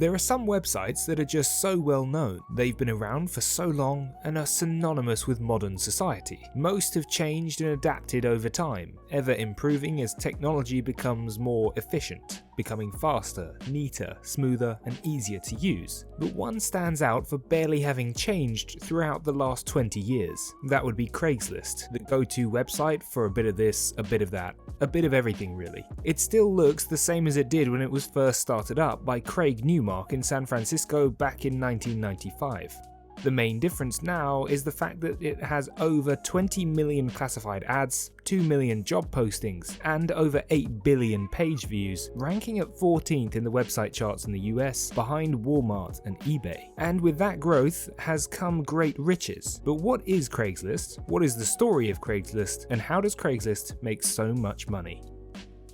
There are some websites that are just so well known, they've been around for so long and are synonymous with modern society. Most have changed and adapted over time, ever improving as technology becomes more efficient, becoming faster, neater, smoother, and easier to use. But one stands out for barely having changed throughout the last 20 years. That would be Craigslist, the go-to website for a bit of this, a bit of that, a bit of everything really. It still looks the same as it did when it was first started up by Craig Newmark in San Francisco back in 1995. The main difference now is the fact that it has over 20 million classified ads, 2 million job postings, and over 8 billion page views, ranking at 14th in the website charts in the US, behind Walmart and eBay. And with that growth has come great riches. But what is Craigslist? What is the story of Craigslist? And how does Craigslist make so much money?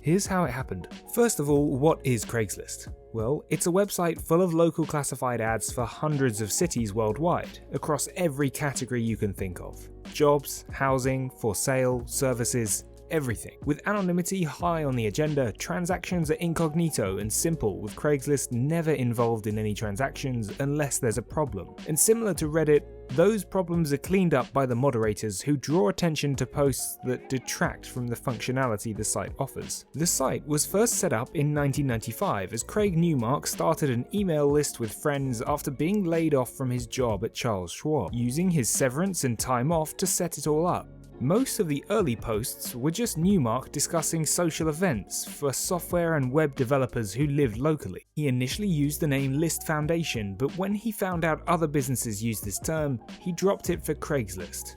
Here's how it happened. First of all, what is Craigslist? Well, it's a website full of local classified ads for hundreds of cities worldwide, across every category you can think of. Jobs, housing, for sale, services, everything. With anonymity high on the agenda, transactions are incognito and simple, with Craigslist never involved in any transactions unless there's a problem. And similar to Reddit, those problems are cleaned up by the moderators who draw attention to posts that detract from the functionality the site offers. The site was first set up in 1995 as Craig Newmark started an email list with friends after being laid off from his job at Charles Schwab, using his severance and time off to set it all up. Most of the early posts were just Newmark discussing social events for software and web developers who lived locally. He initially used the name List Foundation, but when he found out other businesses used this term, he dropped it for Craigslist.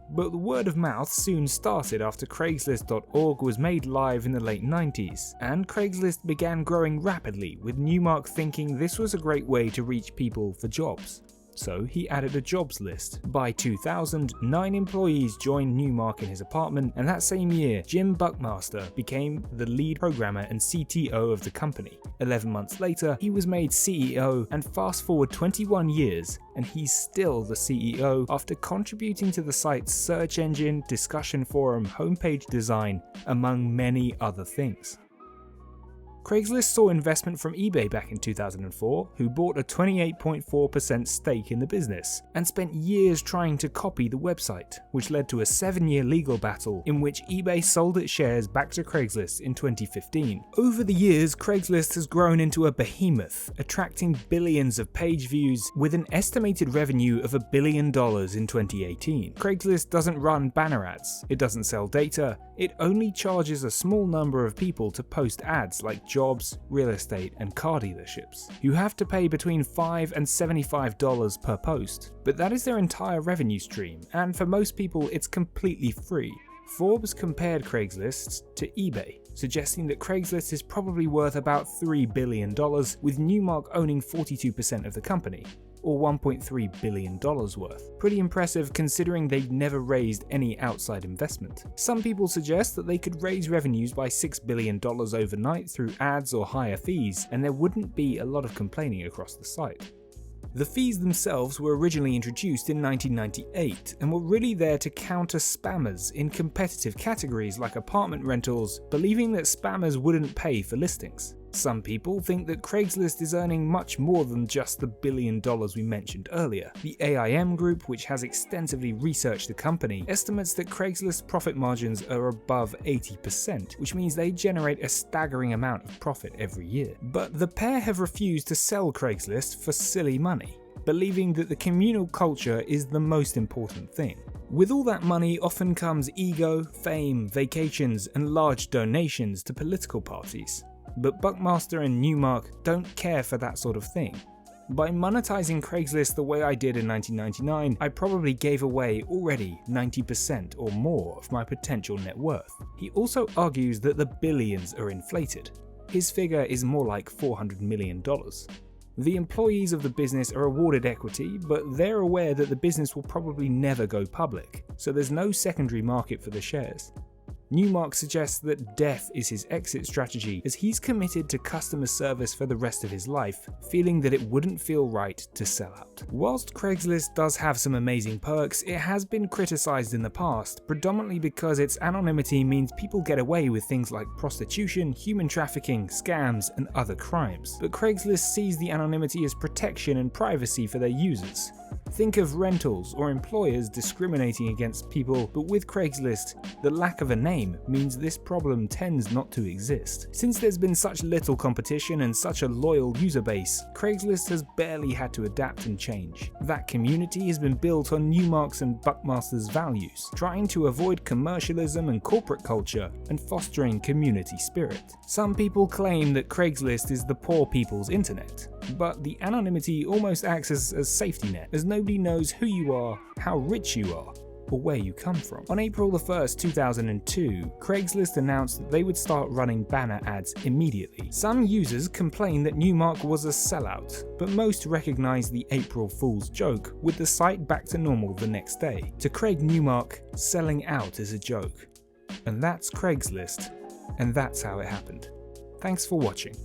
But the word of mouth soon started after Craigslist.org was made live in the late 90s, and Craigslist began growing rapidly, with Newmark thinking this was a great way to reach people for jobs. So he added a jobs list. By 2000, 9 employees joined Newmark in his apartment, and that same year, Jim Buckmaster became the lead programmer and CTO of the company. 11 months later, he was made CEO, and fast forward 21 years, and he's still the CEO after contributing to the site's search engine, discussion forum, homepage design, among many other things. Craigslist saw investment from eBay back in 2004, who bought a 28.4% stake in the business, and spent years trying to copy the website, which led to a 7-year legal battle in which eBay sold its shares back to Craigslist in 2015. Over the years, Craigslist has grown into a behemoth, attracting billions of page views with an estimated revenue of $1 billion in 2018. Craigslist doesn't run banner ads, it doesn't sell data, it only charges a small number of people to post ads like jobs, real estate, and car dealerships. You have to pay between $5 and $75 per post, but that is their entire revenue stream, and for most people it's completely free. Forbes compared Craigslist to eBay, suggesting that Craigslist is probably worth about $3 billion, with Newmark owning 42% of the company, or $1.3 billion worth. Pretty impressive considering they'd never raised any outside investment. Some people suggest that they could raise revenues by $6 billion overnight through ads or higher fees, and there wouldn't be a lot of complaining across the site. The fees themselves were originally introduced in 1998 and were really there to counter spammers in competitive categories like apartment rentals, believing that spammers wouldn't pay for listings. Some people think that Craigslist is earning much more than just the $1 billion we mentioned earlier. The AIM group, which has extensively researched the company, estimates that Craigslist profit margins are above 80%, which means they generate a staggering amount of profit every year. But the pair have refused to sell Craigslist for silly money, believing that the communal culture is the most important thing. With all that money often comes ego, fame, vacations, and large donations to political parties. But Buckmaster and Newmark don't care for that sort of thing. By monetizing Craigslist the way I did in 1999, I probably gave away already 90% or more of my potential net worth. He also argues that the billions are inflated. His figure is more like $400 million. The employees of the business are awarded equity, but they're aware that the business will probably never go public, so there's no secondary market for the shares. Newmark suggests that death is his exit strategy as he's committed to customer service for the rest of his life, feeling that it wouldn't feel right to sell out. Whilst Craigslist does have some amazing perks, it has been criticized in the past, predominantly because its anonymity means people get away with things like prostitution, human trafficking, scams, and other crimes. But Craigslist sees the anonymity as protection and privacy for their users. Think of rentals or employers discriminating against people, but with Craigslist, the lack of a name means this problem tends not to exist. Since there's been such little competition and such a loyal user base, Craigslist has barely had to adapt and change. That community has been built on Newmark's and Buckmaster's values, trying to avoid commercialism and corporate culture and fostering community spirit. Some people claim that Craigslist is the poor people's internet, but the anonymity almost acts as a safety net, as nobody knows who you are, how rich you are, or where you come from. On April 1st, 2002, Craigslist announced that they would start running banner ads immediately. Some users complained that Newmark was a sellout, but most recognized the April Fool's joke, with the site back to normal the next day. To Craig Newmark, selling out is a joke. And that's Craigslist, and that's how it happened. Thanks for watching.